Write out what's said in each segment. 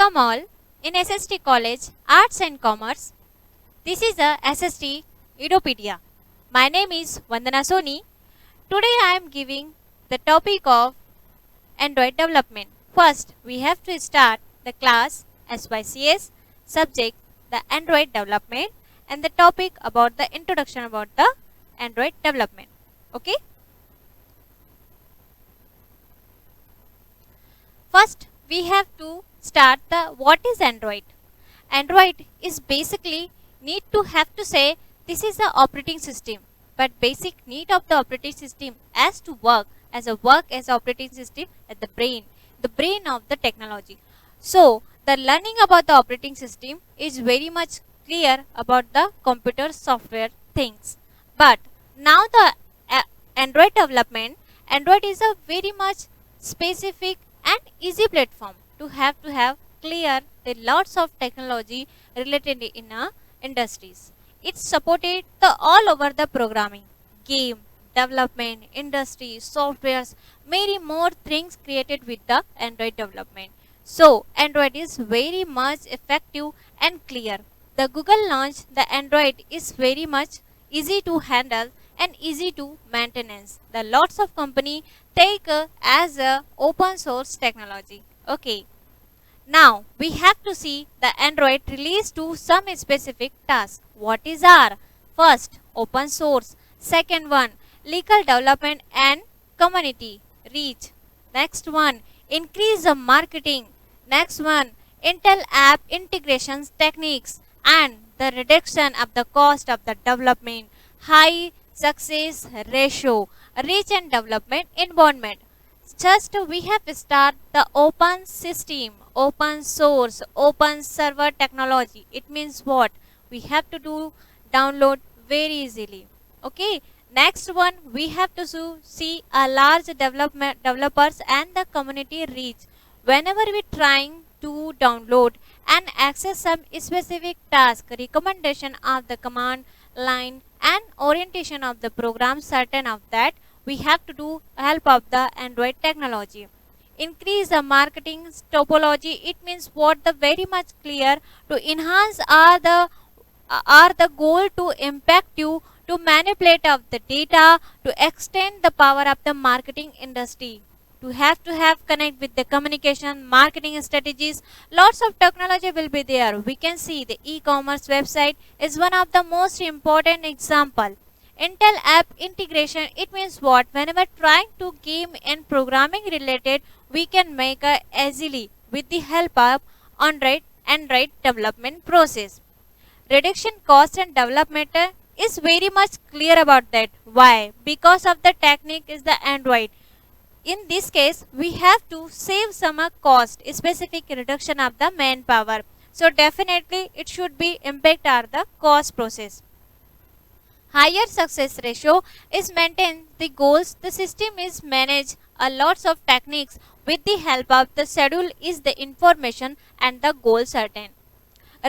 Welcome all in SST College Arts and Commerce. This is the SST Edupedia. My name is Vandana Soni. Today I am giving the topic of Android development. First, we have to start the class SYCS subject the Android development and the topic about the introduction about the Android development. Okay. First, we have to start the what is Android. Android is basically need to have to say this is the operating system, but basic need of the operating system as to work as operating system at the brain of the technology. So the learning about the operating system is very much clear about the computer software things. But now the Android development, Android is a very much specific and easy platform to have clear the lots of technology related in industries. It's supported the all over the programming, game, development, industry, softwares, many more things created with the Android development. So Android is very much effective and clear. The Google launch the Android is very much easy to handle and easy to maintenance. The lots of company take as a open source technology. Okay. Now we have to see the Android release to some specific tasks. What is R? First, open source. Second one, legal development and community reach. Next one, increase the marketing. Next one, Intel app integrations techniques and the reduction of the cost of the development. High success ratio, reach and development environment. Just we have start the open system, open source, open server technology. It means what? We have to do download very easily. Okay. Next one, we have to see a large developers and the community reach. Whenever we trying to download and access some specific task, recommendation of the command line and orientation of the program, certain of that we have to do help of the Android technology. Increase the marketing topology. It means what the very much clear to enhance are the goal to impact you to manipulate of the data to extend the power of the marketing industry. To have connect with the communication marketing strategies. Lots of technology will be there. We can see the e-commerce website is one of the most important example. Intel app integration, it means what? Whenever trying to game and programming related, we can make a easily with the help of Android development process. Reduction cost and development is very much clear about that. Why? Because of the technique is the Android. In this case, we have to save some cost, specific reduction of the manpower. So definitely it should be impact on the cost process. Higher success ratio is maintain the goals. The system is manage a lots of techniques with the help of the schedule is the information and the goal certain.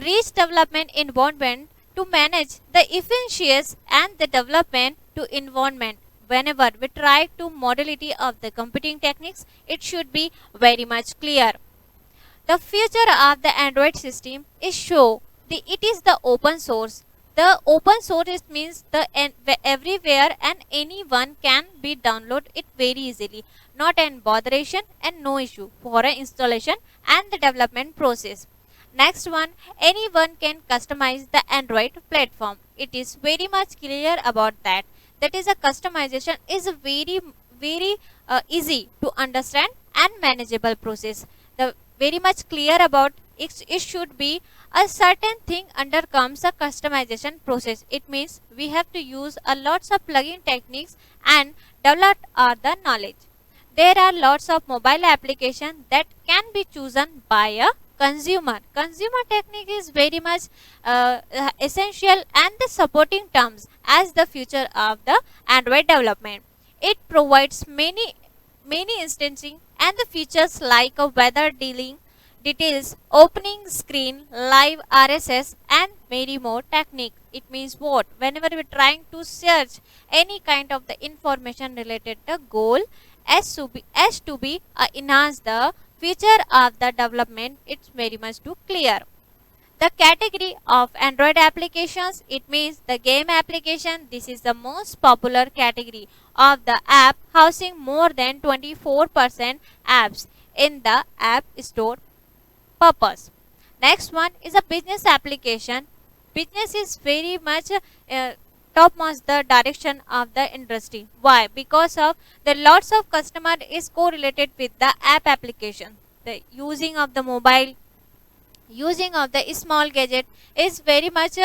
Reach development environment to manage the efficiency and the development to environment. Whenever we try to modality of the computing techniques, it should be very much clear. The future of the Android system is show it is the open source. The open source means the everywhere and anyone can be download it very easily. Not an botheration and no issue for an installation and the development process. Next one, anyone can customize the Android platform. It is very much clear about that. That is a customization is a very easy to understand and manageable process. The very much clear about it should be a certain thing undercomes a customization process. It means we have to use a lots of plugin techniques and develop the knowledge. There are lots of mobile application that can be chosen by a consumer. Consumer technique is very much essential and the supporting terms as the future of the Android development. It provides many instancing and the features like a weather dealing details, opening screen, live RSS and many more technique. It means what? Whenever we are trying to search any kind of the information related to goal, as to be enhance the Feature of the development, it's very much too clear. The category of Android applications, it means the game application. This is the most popular category of the app, housing more than 24% apps in the App Store purpose. Next one is a business application. Business is very much topmost the direction of the industry. Why? Because of the lots of customer is correlated with the app application. The using of the mobile, using of the small gadget is very much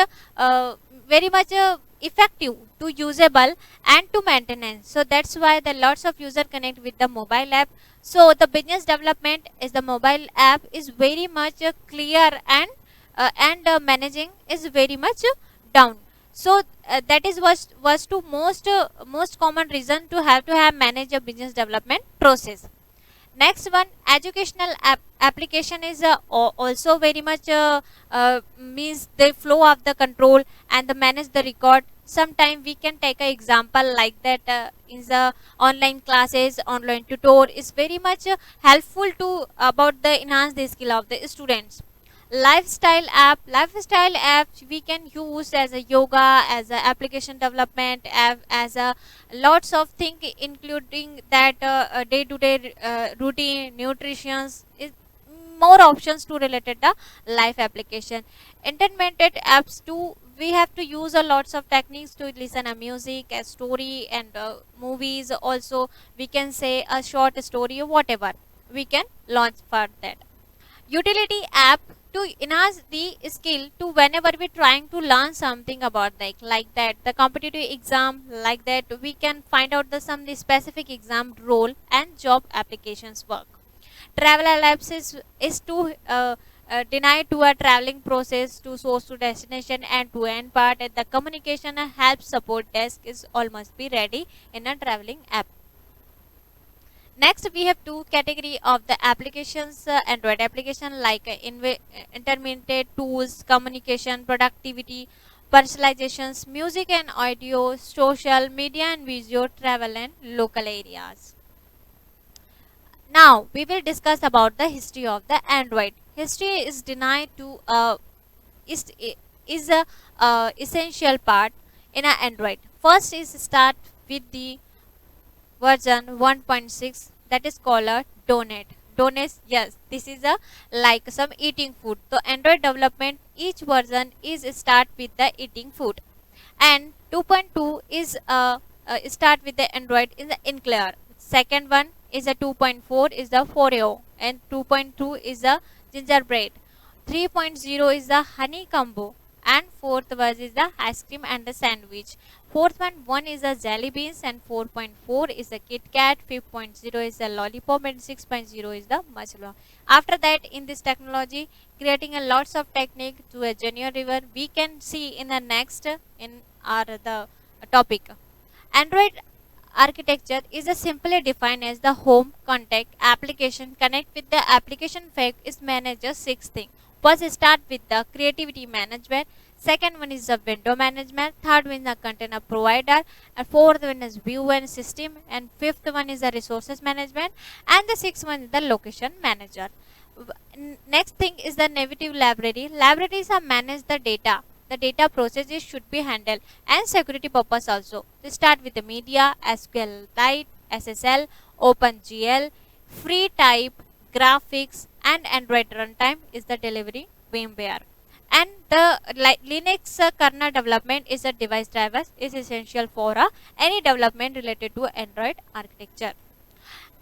effective to usable and to maintenance. So that's why the lots of user connect with the mobile app. So the business development is the mobile app is very much clear, and managing is very much down. So that is was to most common reason to have manage a business development process. Next one, educational application is also very much means the flow of the control and the manage the record. Sometime we can take an example like that in the online classes, online tutor is very much helpful to about the enhance the skill of the students. Lifestyle apps we can use as a yoga, as a application development app, as a lots of thing including that day to day routine nutrition is more options to related the life application. Entertainment apps too, we have to use a lots of techniques to listen a music, a story, and movies also. We can say a short story or whatever we can launch for that. Utility app to enhance the skill to whenever we trying to learn something about like that the competitive exam, like that we can find out the some the specific exam role and job applications work. Travel apps is to deny to a traveling process to source to destination and to end part, and the communication help support desk is almost be ready in a traveling app. Next, we have two category of the applications, Android application like intermediate tools, communication, productivity, personalizations, music and audio, social media and video, travel and local areas. Now, we will discuss about the history of the Android. History is denied to is is a essential part in a Android. First is start with the version 1.6 that is called a donut. Donuts, yes, this is a like some eating food. So Android development each version is start with the eating food, and 2.2 is start with the Android in the Enclair. Second one is a 2.4 is the Foreo, and 2.2 is the gingerbread. 3.0 is the honey combo, and fourth was is the ice cream and the sandwich. Fourth one is the jelly beans, and 4.4 is the Kit Kat. 5.0 is the lollipop, and 6.0 is the marshmallow. After that, in this technology, creating a lots of technique to a genuine river, we can see in the next in our the topic. Android architecture is a simply defined as the home, contact, application, connect with the application fake is manager six thing. First start with the creativity management. Second one is the window management. Third one is the container provider. And fourth one is view and system. And fifth one is the resources management. And the sixth one is the location manager. Next thing is the native library. Libraries are manage the data. The data processes should be handled and security purpose also. To start with the media, SQLite, SSL, OpenGL, free type, graphics, and Android runtime is the delivery firmware. And the Linux kernel development is a device drivers is essential for any development related to Android architecture.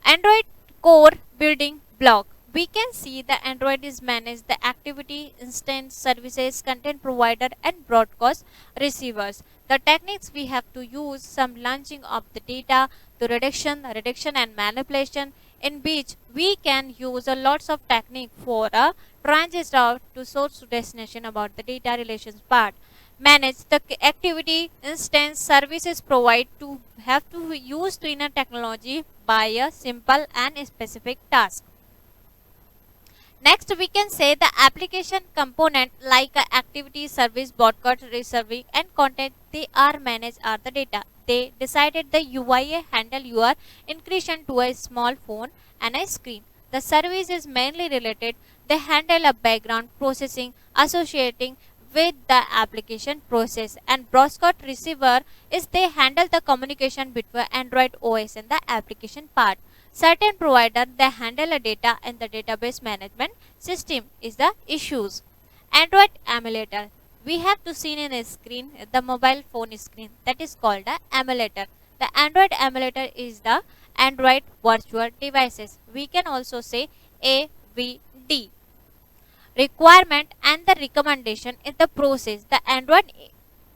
Android core building block. We can see the Android is managed the activity, instance, services, content provider, and broadcast receivers. The techniques we have to use some launching of the data, the reduction and manipulation, in which we can use a lots of technique for a transistor to source to destination about the data relations part. Manage the activity, instance, services provide to have to use to in a technology by a simple and specific task. Next, we can say the application component like activity, service, broadcast, receiving, and content, they are managed are the data. They decided the UIA handle your encryption to a small phone and a screen. The service is mainly related. They handle a background processing associating with the application process, and broadcast receiver is they handle the communication between Android OS and the application part. Certain provider they handle a data and the database management system is the issues. Android emulator. We have to see in a screen the mobile phone screen that is called the emulator. The Android emulator is the Android virtual devices. We can also say AVD. Requirement and the recommendation in the process the Android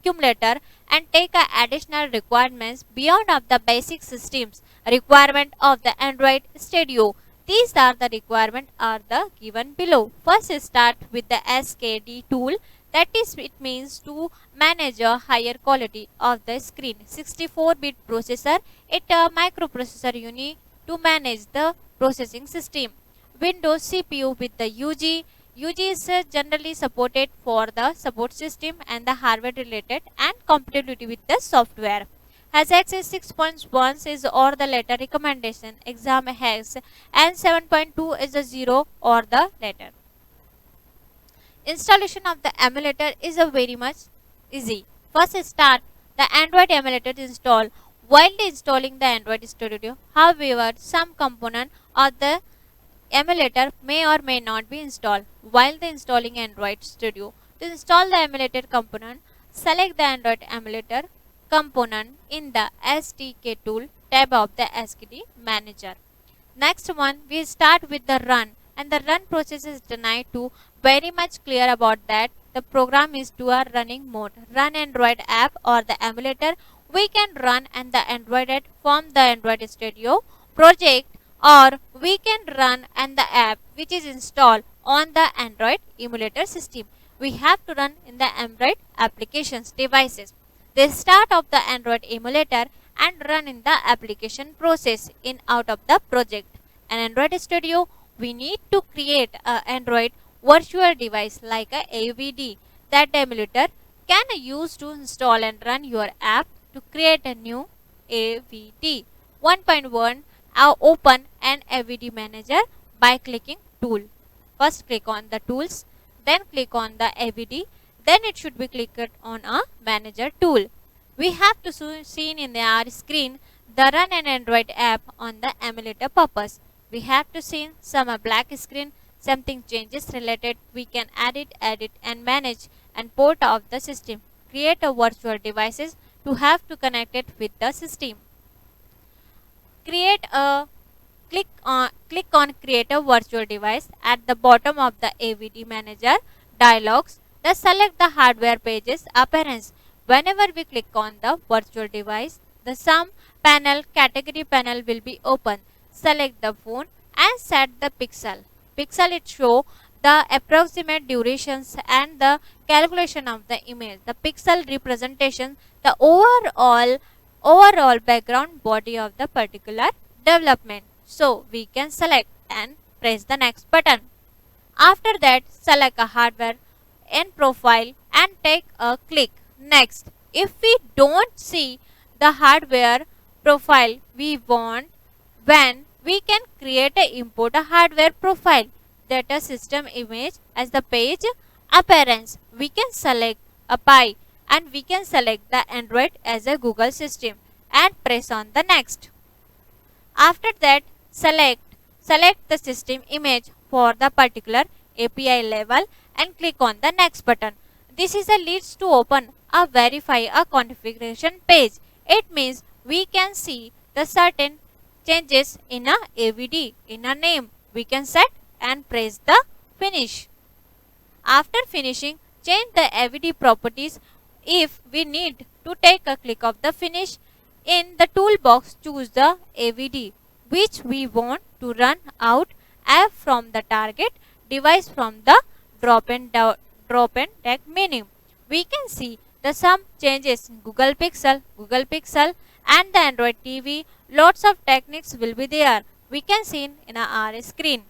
accumulator and take additional requirements beyond of the basic systems requirement of the Android Studio. These are the requirement are the given below. First start with the SKD tool, that is it means to manage a higher quality of the screen. 64-bit processor, it a microprocessor you need to manage the processing system. Windows CPU with the UG. UG is generally supported for the support system and the hardware related and compatibility with the software. Has access 6.1 is or the later recommendation. Exam has and 7.2 is a 0 or the later. Installation of the emulator is a very much easy. First start the Android emulator install. While installing the Android Studio, however, some component of the emulator may or may not be installed. While installing Android Studio, to install the emulator component, select the Android emulator component in the SDK tool tab of the SKD manager. Next one, we start with the run, and the run process is denied to very much clear about that the program is to a running mode. Run Android app or the emulator we can run and the Android app from the Android Studio project, or we can run and the app which is installed on the Android emulator system. We have to run in the Android applications devices. The start of the Android emulator and run in the application process in out of the project. An Android Studio, we need to create an Android virtual device like a AVD. That emulator can use to install and run your app. To create a new AVD 1.1, open an AVD manager by clicking tool. First click on the tools, then click on the AVD, then it should be clicked on a manager tool. We have to see in our screen the run an Android app on the emulator purpose. We have to see some black screen, something changes related, we can edit and manage and port of the system. Create a virtual devices to have to connect it with the system. Click on create a virtual device at the bottom of the AVD manager dialogs. Select the hardware pages appearance. Whenever we click on the virtual device, the sum panel category panel will be open. Select the phone and set the pixel. Pixel it show the approximate durations and the calculation of the image. The pixel representation the overall background body of the particular development. So we can select and press the next button. After that, select a hardware and profile and take a click. Next, if we don't see the hardware profile we want, when we can create a import a hardware profile data system image as the page appearance. We can select a pie and we can select the Android as a Google system and press on the next. After that, select the system image for the particular API level and click on the next button. This is a leads to open a verify a configuration page. It means we can see the certain changes in a AVD in a name. We can set and press the finish. After finishing, change the AVD properties. If we need to take a click of the finish, in the toolbox choose the AVD which we want to run out app from the target device from the drop and tag menu. We can see the some changes in Google Pixel and the Android TV. Lots of techniques will be there. We can see in our screen.